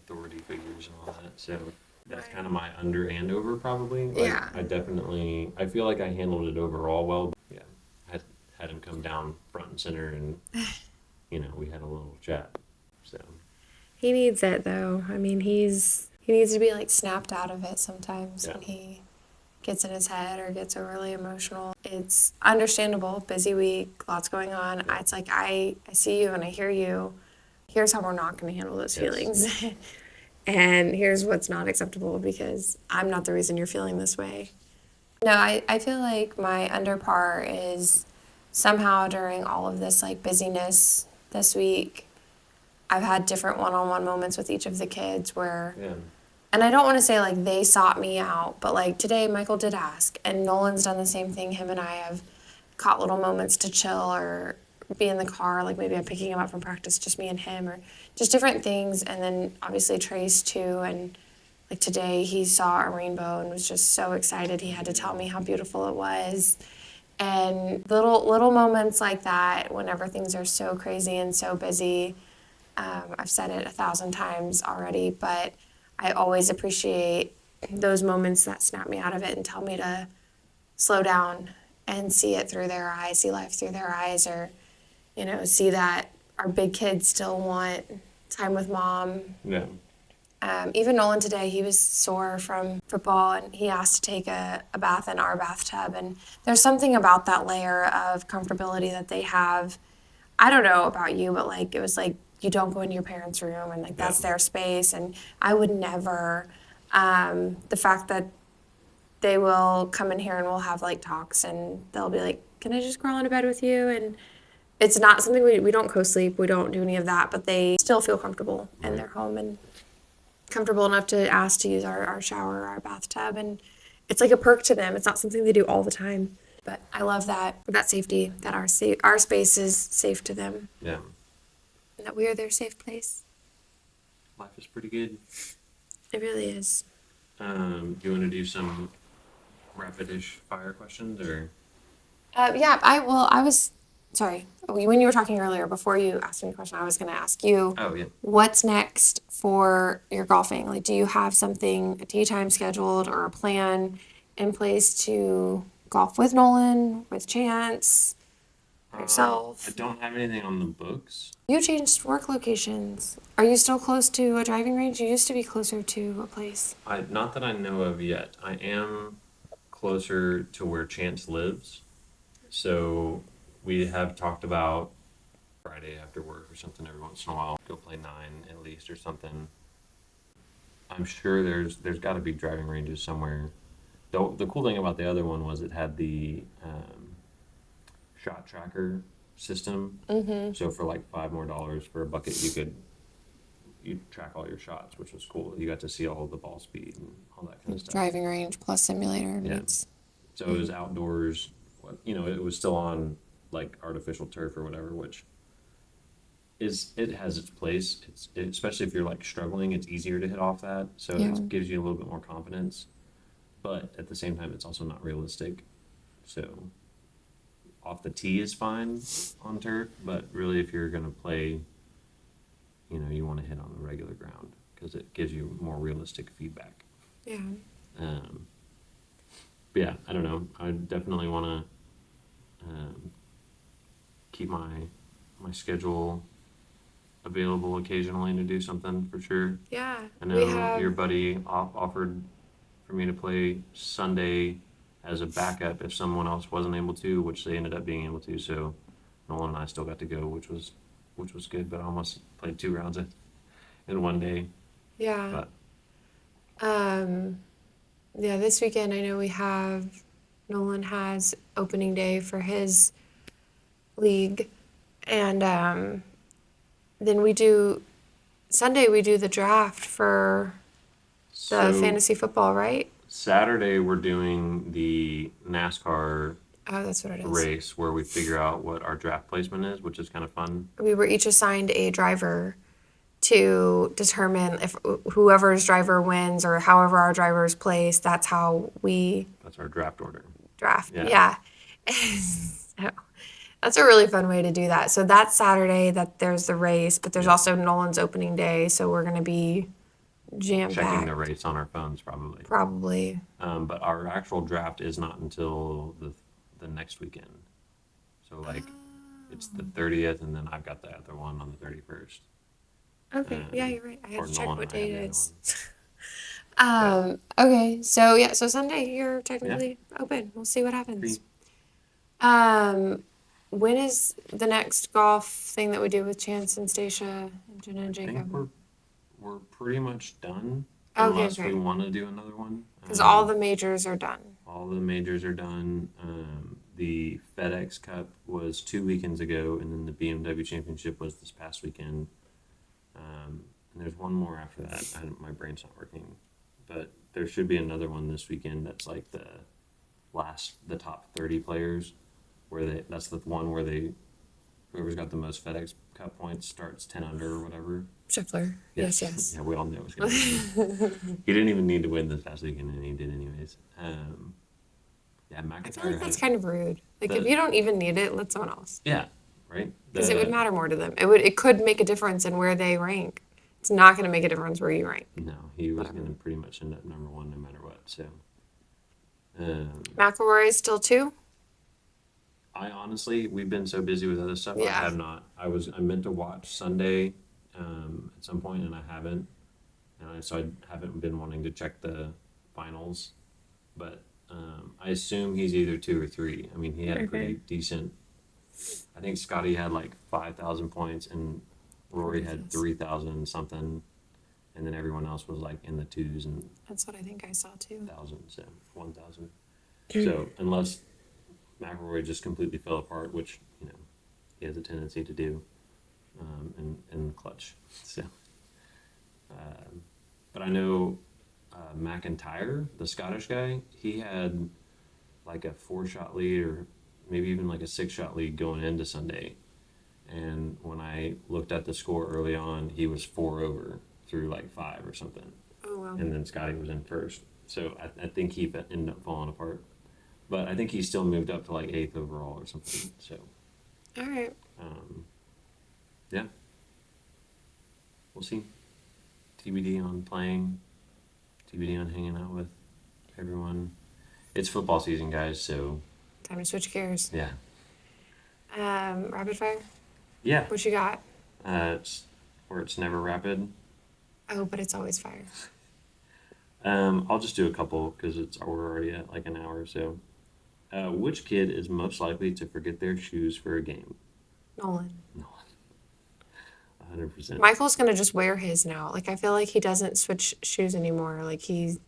authority figures and all that. So that's kind of my under and over probably. Like, Yeah. I feel like I handled it overall well. But yeah, I had him come down front and center, and we had a little chat. So He needs it though. I mean, he needs to be like snapped out of it sometimes Yeah. when he gets in his head or gets overly emotional. It's understandable, busy week, lots going on. It's like I see you and I hear you. Here's how we're not going to handle those Yes. feelings. And here's what's not acceptable because I'm not the reason you're feeling this way. No, I feel like my under par is somehow during all of this like busyness this week, I've had different one-on-one moments with each of the kids where, yeah, and I don't want to say like they sought me out, but like today Michael did ask, and Nolan's done the same thing. Him and I have caught little moments to chill or be in the car, like maybe I'm picking him up from practice, just me and him, or just different things. And then obviously Trace too, and like today he saw a rainbow and was just so excited. He had to tell me how beautiful it was. And little moments like that, whenever things are so crazy and so busy, I've said it 1,000 times already, but I always appreciate those moments that snap me out of it and tell me to slow down and see it through their eyes, see life through their eyes, or, see that our big kids still want time with mom. yeah, Even Nolan today, he was sore from football and he asked to take a bath in our bathtub. And there's something about that layer of comfortability that they have. I don't know about you, but like it was like you don't go into your parents' room and like that's their space. And I would never. The fact that they will come in here and we'll have like talks and they'll be like, "Can I just crawl into bed with you?" And it's not something we don't co-sleep, we don't do any of that, but they still feel comfortable in their home and comfortable enough to ask to use our shower, our bathtub, and it's like a perk to them. It's not something they do all the time. But I love that safety, that our space is safe to them, yeah. and that we are their safe place. Life is pretty good. It really is. Do you want to do some rapid-ish fire questions, or? Yeah, I was, sorry, when you were talking earlier, before you asked me a question, I was going to ask you, Oh, yeah. what's next for your golfing? Like, do you have something, a tee time scheduled or a plan in place to golf with Nolan, with Chance, yourself? I don't have anything on the books. You changed work locations. Are you still close to a driving range? You used to be closer to a place. Not that I know of yet. I am closer to where Chance lives. So we have talked about Friday after work or something every once in a while. Go play 9 at least or something. I'm sure there's got to be driving ranges somewhere. The cool thing about the other one was it had the shot tracker system. Mm-hmm. So for like $5 more for a bucket, you track all your shots, which was cool. You got to see all the ball speed and all that kind of stuff. Driving range plus simulator. Yeah. So it was outdoors. It was still on like artificial turf or whatever, which it has its place. Especially if you're like struggling, it's easier to hit off that. So it gives you a little bit more confidence. But at the same time, it's also not realistic. So off the tee is fine on turf, but really if you're going to play, you want to hit on the regular ground because it gives you more realistic feedback. Yeah. But yeah, I don't know. I definitely want to keep my schedule available occasionally to do something for sure. Yeah. I know your buddy offered for me to play Sunday as a backup if someone else wasn't able to, which they ended up being able to. So Nolan and I still got to go, which was good. But I almost played 2 rounds in one day. Yeah. But yeah, this weekend I know Nolan has opening day for his league, and then Sunday we do the draft for the fantasy football, right? Saturday we're doing the NASCAR Oh, that's what it is. race where we figure out what our draft placement is, which is kind of fun. We were each assigned a driver to determine if whoever's driver wins or however our drivers place, that's how we That's our draft order. draft. Yeah. So that's a really fun way to do that. So that's Saturday that there's the race, but there's also Nolan's opening day, so we're going to be jam-packed. Checking the race on our phones probably. Probably. But our actual draft is not until the next weekend. So like, it's the 30th, and then I've got the other one on the 31st. Okay, yeah, you're right. I Or have to check Nolan what and I have date the it other is. one. Okay, so yeah, so Sunday you're technically open. We'll see what happens. Free. When is the next golf thing that we do with Chance and Stacia and Jenna and I think Jacob? we're pretty much done, Okay, unless we great. want to do another one. Because all the majors are done. All the majors are done. The FedEx Cup was 2 weekends ago, and then the BMW Championship was this past weekend. And there's one more after that. My brain's not working, but there should be another one this weekend. That's like the top 30 players, that's the one where whoever's got the most FedEx Cup points starts 10 under or whatever. Scheffler. Yes. Yeah, we all knew it was going to be. He didn't even need to win this past weekend, and he did anyways. Yeah, I feel McIntyre like that's had kind of rude. Like, if you don't even need it, let someone else. yeah, right. Because it would matter more to them. It could make a difference in where they rank. It's not going to make a difference where you rank. No, he was going to pretty much end up number one no matter what. So, McElroy is still 2. I honestly, we've been so busy with other stuff. I Yeah. have not. I meant to watch Sunday at some point, and I haven't. So I haven't been wanting to check the finals, but I assume he's either 2 or 3. I mean, he had a pretty decent. I think Scotty had like 5,000 points, and Rory had 3,000 something, and then everyone else was like in the 2s and That's what I think I saw too. 1,000, so 1,000. So unless McElroy just completely fell apart, which he has a tendency to do, in the clutch. So, but I know McIntyre, the Scottish guy, he had like a 4-shot lead, or maybe even like a 6-shot lead going into Sunday. And when I looked at the score early on, he was 4 over through like 5 or something. Oh, wow. And then Scotty was in first. So I think he ended up falling apart. But I think he still moved up to like 8th overall or something. So, All right. yeah. We'll see. TBD on playing. TBD on hanging out with everyone. It's football season, guys, so Time to switch gears. yeah. Rapid fire? Yeah. What you got? It's never rapid. Oh, but it's always fire. I'll just do a couple because we're already at like an hour or so. Which kid is most likely to forget their shoes for a game? Nolan. No, 100%. Michael's going to just wear his now. Like, I feel like he doesn't switch shoes anymore. Like, he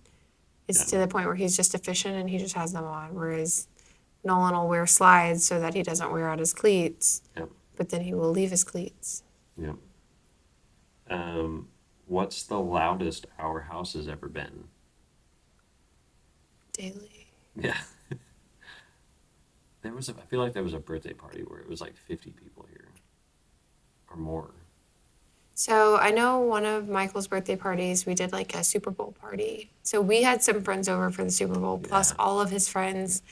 is to the point where he's just efficient and he just has them on. Whereas Nolan will wear slides so that he doesn't wear out his cleats. Yep. But then he will leave his cleats. Yep. What's the loudest our house has ever been? Daily. Yeah. I feel like there was a birthday party where it was like 50 people here or more. So I know one of Michael's birthday parties, we did like a Super Bowl party. So we had some friends over for the Super Bowl, plus Yeah. all of his friends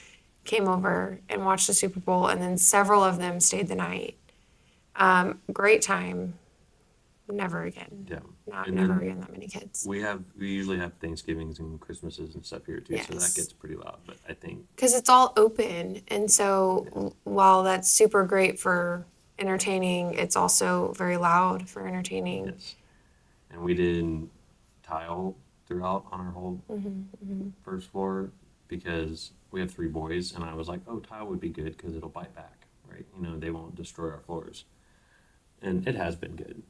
came over and watched the Super Bowl, and then several of them stayed the night. Great time. Never again. Yeah. Never again that many kids. We usually have Thanksgivings and Christmases and stuff here too, so that Yes. gets pretty loud. But I think Because it's all open, and so while that's super great for entertaining, it's also very loud for entertaining. yes, and we did tile throughout on our whole first floor because we have 3 boys, and I was like, oh, tile would be good because it'll bite back, right? They won't destroy our floors, and it has been good,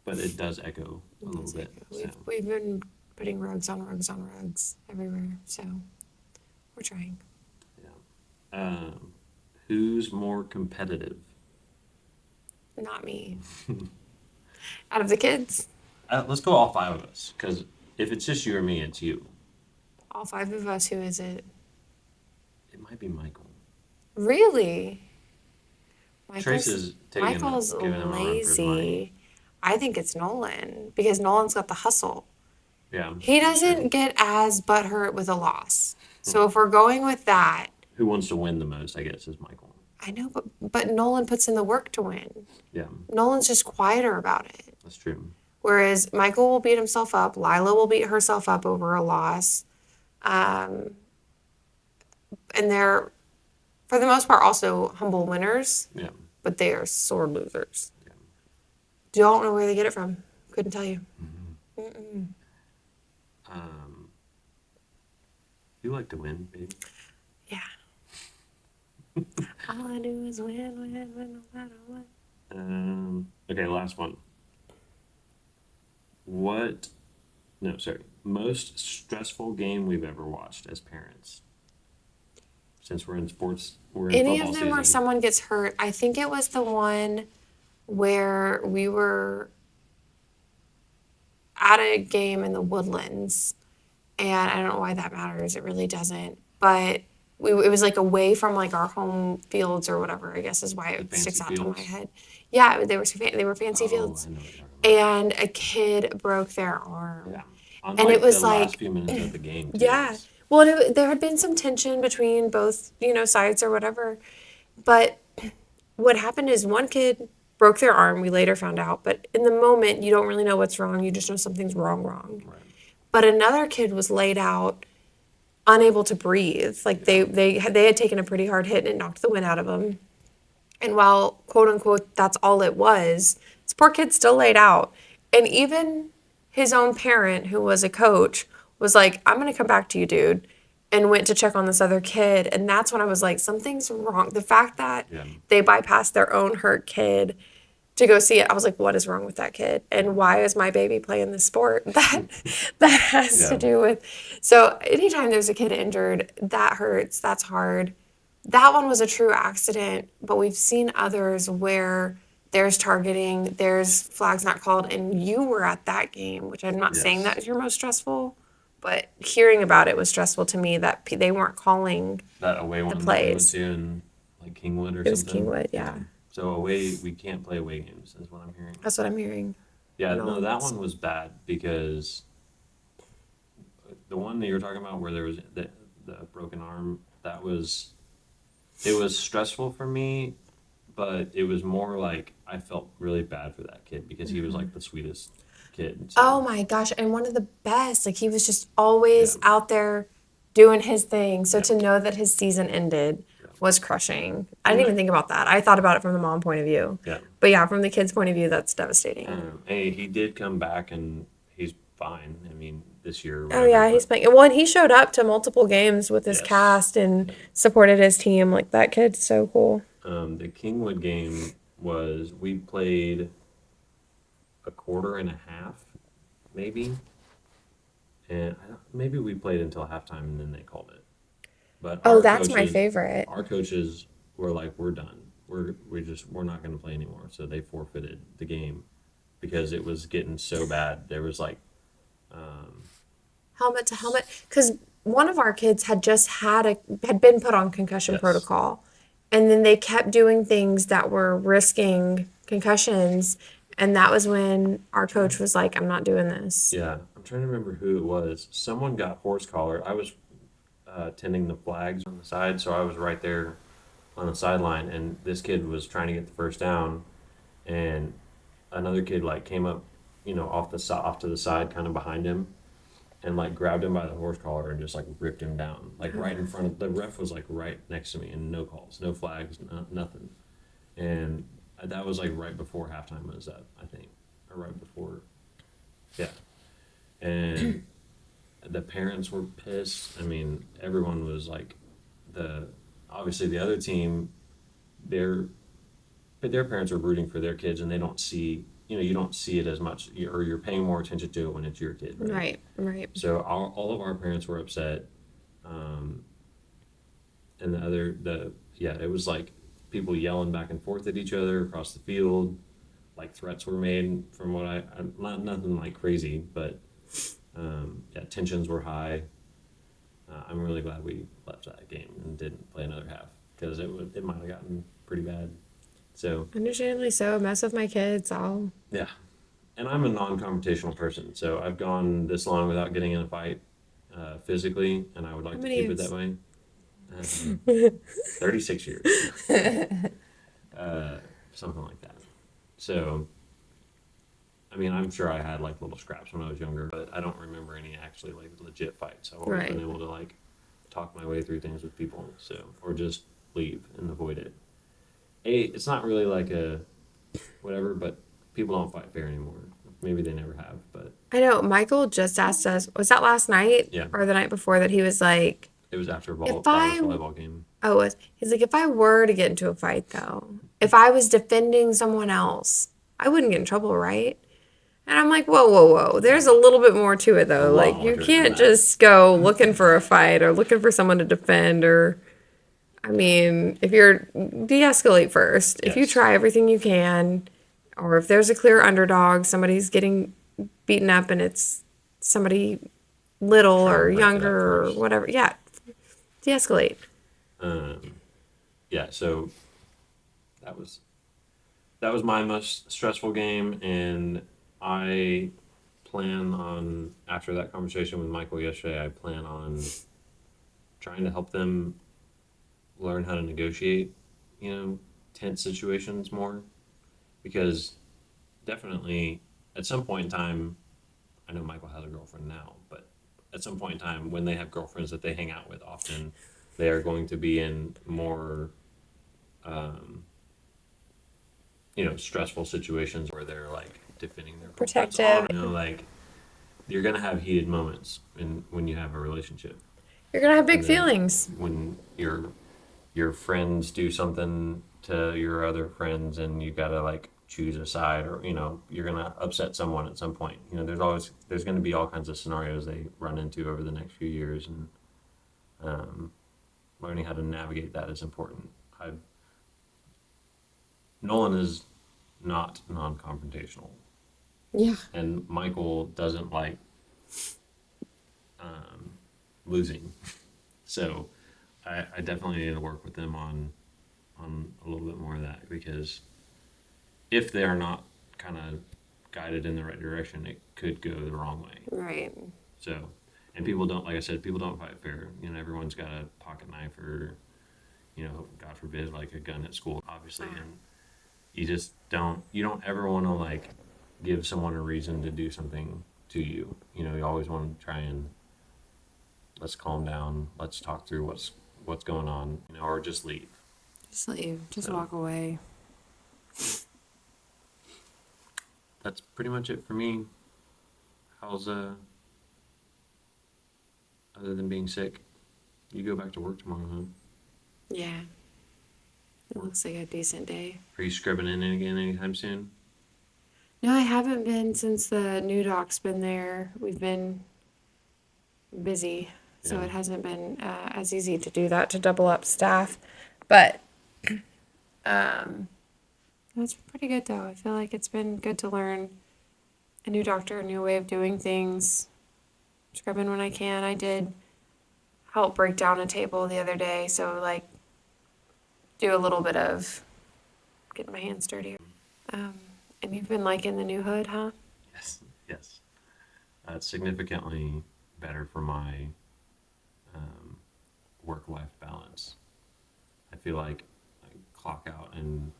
but it does echo a little bit. So. We've been putting rugs on rugs on rugs everywhere, so we're trying. Yeah. Who's more competitive? Not me. Out of the kids, Let's go all 5 of us, because if it's just you or me, it's you. all 5 of us, who is it? It might be Michael. Really? Trace is giving him a run for his money. Lazy. I think it's Nolan because Nolan's got the hustle. Yeah. He doesn't get as butthurt with a loss. So if we're going with that, Who wants to win the most, I guess, is Michael. I know, but Nolan puts in the work to win. Yeah, Nolan's just quieter about it. that's true. Whereas Michael will beat himself up. Lila will beat herself up over a loss. And they're for the most part, also humble winners, Yeah. but they are sore losers. Yeah. Don't know where they get it from. Couldn't tell you. You like to win, baby. Yeah. All I do is win, no matter what. Okay, last one. Most stressful game we've ever watched as parents. Since we're in sports, we're in Any football of them season. where someone gets hurt. I think it was the one where we were at a game in the Woodlands, and I don't know why that matters. It really doesn't. But it was like away from like our home fields or whatever. I guess is why The it sticks out fancy to my fields? head. Yeah, they were fancy Oh, fields, I know what you're talking about. and a kid broke their arm. Yeah. On And like it was the last like, few minutes of the game, too. yeah. Well, there had been some tension between both, sides or whatever. But what happened is one kid broke their arm. We later found out, but in the moment, you don't really know what's wrong. You just know something's wrong. Right. But another kid was laid out, unable to breathe. Like they had taken a pretty hard hit and it knocked the wind out of them. And while quote unquote that's all it was, this poor kid still laid out. And even his own parent, who was a coach, was like, "I'm gonna come back to you, dude," and went to check on this other kid. And that's when I was like, something's wrong. The fact that Yeah. they bypassed their own hurt kid to go see it, I was like, what is wrong with that kid? And why is my baby playing this sport? That has Yeah. to do with. So anytime there's a kid injured, that hurts. That's hard. That one was a true accident, but we've seen others where there's targeting, there's flags not called, and you were at that game, which I'm not saying Yes. that is your most stressful, but hearing about it was stressful to me that they weren't calling. That away one that we went plays. to in like Kingwood or It was something. Kingwood, yeah. So away, we can't play away games, is what I'm hearing. That's what I'm hearing. Yeah, No, no, that it's- one was bad because the one that you were talking about where there was the broken arm, it was stressful for me, but it was more like I felt really bad for that kid because he was like the sweetest kid. So, Oh my gosh, and one of the best. Like he was just always Yeah. out there doing his thing. So Yeah. to know that his season ended Yeah. was crushing. I didn't even think about that. I thought about it from the mom point of view. yeah. But yeah, from the kid's point of view, that's devastating. Hey, he did come back and he's fine. I mean, this year. or Oh whatever, yeah, but- he's playing. Well, and he showed up to multiple games with his Yes. cast and supported his team. Like that kid's so cool. The Kingwood game was we played a quarter and a half, maybe, and maybe we played until halftime and then they called it. But Oh, our that's my coaches- favorite. Our coaches were like, "We're done. We're not going to play anymore." So they forfeited the game because it was getting so bad. There was like, Helmet to helmet, because one of our kids had just had been put on concussion Yes. protocol, and then they kept doing things that were risking concussions, and that was when our coach was like, "I'm not doing this." yeah, I'm trying to remember who it was. Someone got horse collared. I was tending the flags on the side, so I was right there on the sideline, and this kid was trying to get the first down, and another kid like came up, off to the side, kind of behind him, and like grabbed him by the horse collar and just like ripped him down, like right in front of the ref was like right next to me, and no calls, no flags, nothing, and that was like right before halftime was up, I think, or right before, yeah, and the parents were pissed. I mean, everyone was like, obviously the other team, their parents are rooting for their kids, and they don't see, you don't see it as much, or you're paying more attention to it when it's your kid, right? Right. So all of our parents were upset, and it was like people yelling back and forth at each other across the field, like threats were made from nothing like crazy, but tensions were high. I'm really glad we left that game and didn't play another half because it might have gotten pretty bad. So Understandably so. Mess with my kids. yeah, and I'm a non-confrontational person, so I've gone this long without getting in a fight physically, and I would like How to many keep it years? that way. 36 years, something like that. So, I mean, I'm sure I had like little scraps when I was younger, but I don't remember any actually like legit fights. I've always Right. been able to like talk my way through things with people, so or just leave and avoid it. It's not really like a whatever, but people don't fight fair anymore. Maybe they never have, but I know Michael just asked us, was that last night yeah, or the night before, that he was like, it was after if Bob's I, volleyball game. oh, he's like, if I were to get into a fight though, if I was defending someone else, I wouldn't get in trouble, right? And I'm like, whoa, whoa, whoa. There's a little bit more to it A though. lot Like, more you to it than can't that. just go looking for a fight or looking for someone to defend, or, I mean, if you're de-escalate first. If you Yes. try everything you can, or if there's a clear underdog, somebody's getting beaten up and it's somebody little Try or and break it up younger or first. whatever, yeah, de-escalate. Yeah, so that was my most stressful game, and I plan on, after that conversation with Michael yesterday, I plan on trying to help them learn how to negotiate, tense situations more, because definitely at some point in time, I know Michael has a girlfriend now, but at some point in time, when they have girlfriends that they hang out with often, they are going to be in more, um, stressful situations where they're like defending their girlfriend's Protective. honor. Like you're gonna have heated moments when you have a relationship, You're gonna have big and then feelings. when your friends do something to your other friends, and you gotta like choose a side, or you're gonna upset someone at some point. There's gonna be all kinds of scenarios they run into over the next few years, and um, learning how to navigate that is important. Nolan is not non-confrontational, Yeah. and Michael doesn't like losing. So I definitely need to work with them on a little bit more of that, because if they are not kind of guided in the right direction, it could go the wrong way. Right. So, and people don't, like I said, people don't fight fair. Everyone's got a pocket knife, or God forbid, like a gun at school, obviously, and you don't ever want to like give someone a reason to do something to you. You always want to try and, let's calm down, let's talk through what's going on, or just leave. Just leave. Just So- walk away. That's pretty much it for me. How's other than being sick, you go back to work tomorrow, huh? Yeah. It looks like a decent day. Are you scrubbing in again anytime soon? No, I haven't been since the new doc's been there. We've been busy, so Yeah. it hasn't been as easy to do that, to double up staff. But that's pretty good though. I feel like it's been good to learn a new doctor, a new way of doing things. Scrubbing when I can. I did help break down a table the other day, so like do a little bit of getting my hands dirty. And you've been liking the new hood, huh? Yes. It's significantly better for my work-life balance. I feel like I clock out and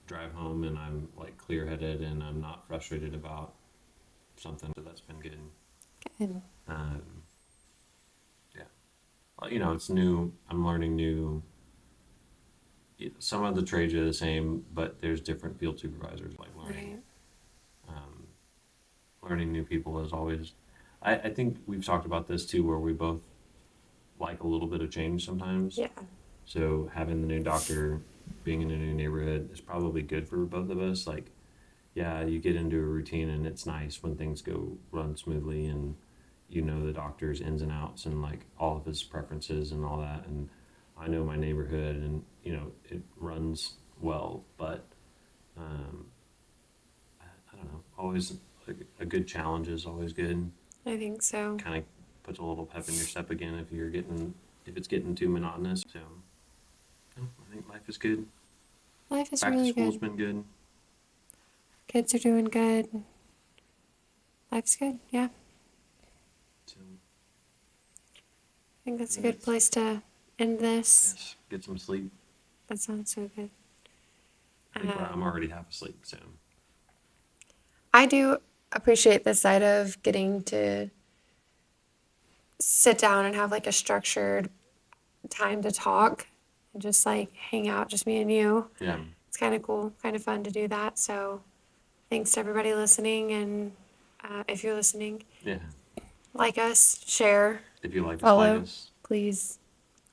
drive home, and I'm like clear-headed, and I'm not frustrated about something. So that's been good. Good. Yeah. Well, it's new. I'm learning new. Some of the trades are the same, but there's different field supervisors. Like learning, learning new people is always. I think we've talked about this too, where we both like a little bit of change sometimes. Yeah. So having the new doctor, being in a new neighborhood is probably good for both of us. Like, yeah, you get into a routine, and it's nice when things run smoothly, and the doctor's ins and outs, and like all of his preferences and all that, and I know my neighborhood, and it runs well. But I don't know, always a good challenge is always good. I think so. Kind of puts a little pep in your step again if it's getting too monotonous. So I think life is good. Life is Back really to school's good. been good. Kids are doing good. Life's good. Yeah. So I think that's a Yeah, good place to end this. yes, get some sleep. That sounds so good. I think I'm already half asleep. So I do appreciate the side of getting to sit down and have like a structured time to talk and just like hang out, just me and you. Yeah. It's kind of cool, kind of fun to do that. So thanks to everybody listening. And if you're listening, Yeah. like us, share, If you like us, follow, like us. please.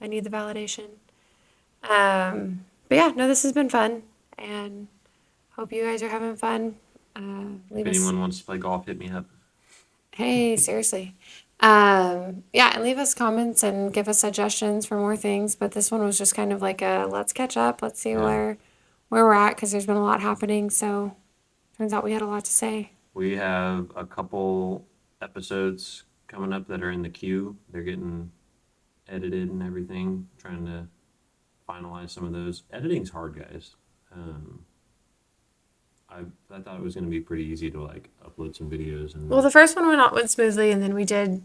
I need the validation. But yeah, no, this has been fun, and hope you guys are having fun. If anyone wants to play golf, hit me up. Hey, seriously. Yeah, and leave us comments and give us suggestions for more things. But this one was just kind of like a let's catch up, let's see where we're at, because there's been a lot happening. So turns out we had a lot to say. We have a couple episodes coming up that are in the queue. They're getting edited and everything, trying to finalize some of those. Editing's hard, guys. I thought it was going to be pretty easy to like upload some videos and Well, the first one went smoothly, and then we did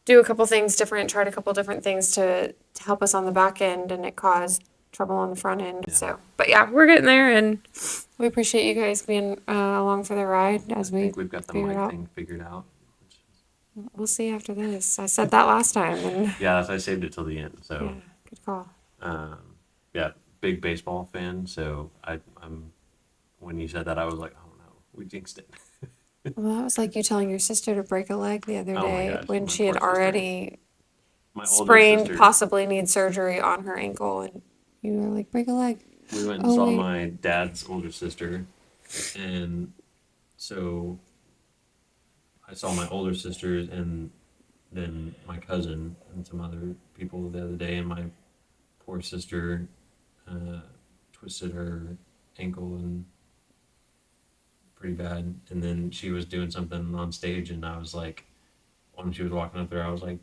do a couple things different, tried a couple different things to help us on the back end, and it caused trouble on the front end. Yeah. So, but yeah, we're getting there, and we appreciate you guys being along for the ride as I think we've got the figure it mic out. thing figured out. We'll see after this. I said that last time, and Yeah, I saved it till the end. So yeah, good call. yeah, big baseball fan. So I'm when you said that, I was like, oh no, we jinxed it. Well, that was like you telling your sister to break a leg the other Oh my day gosh, when my she had poor sister. already My older sprained, sister, possibly needs surgery on her ankle, and you were like, break a leg. we went and Oh, saw wait. my dad's older sister, and so I saw my older sisters and then my cousin and some other people the other day, and my poor sister twisted her ankle and pretty bad, and then she was doing something on stage, and I was like, when she was walking up there, I was like,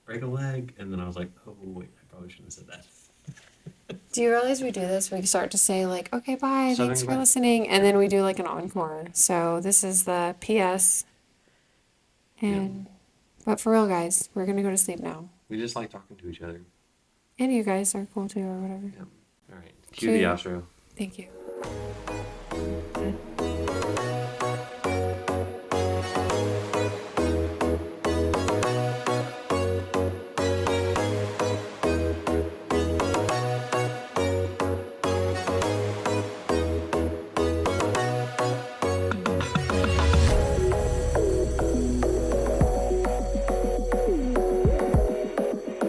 break a leg, and then I was like, oh wait, I probably shouldn't have said that. Do you realize we do this? We start to say like, okay, bye, So thanks then for bye. listening, and then we do like an encore. So this is the PS. And but for real, guys, we're gonna go to sleep now. We just like talking to each other. And you guys are cool too, or whatever. Yeah. All right, cue the outro. Thank you.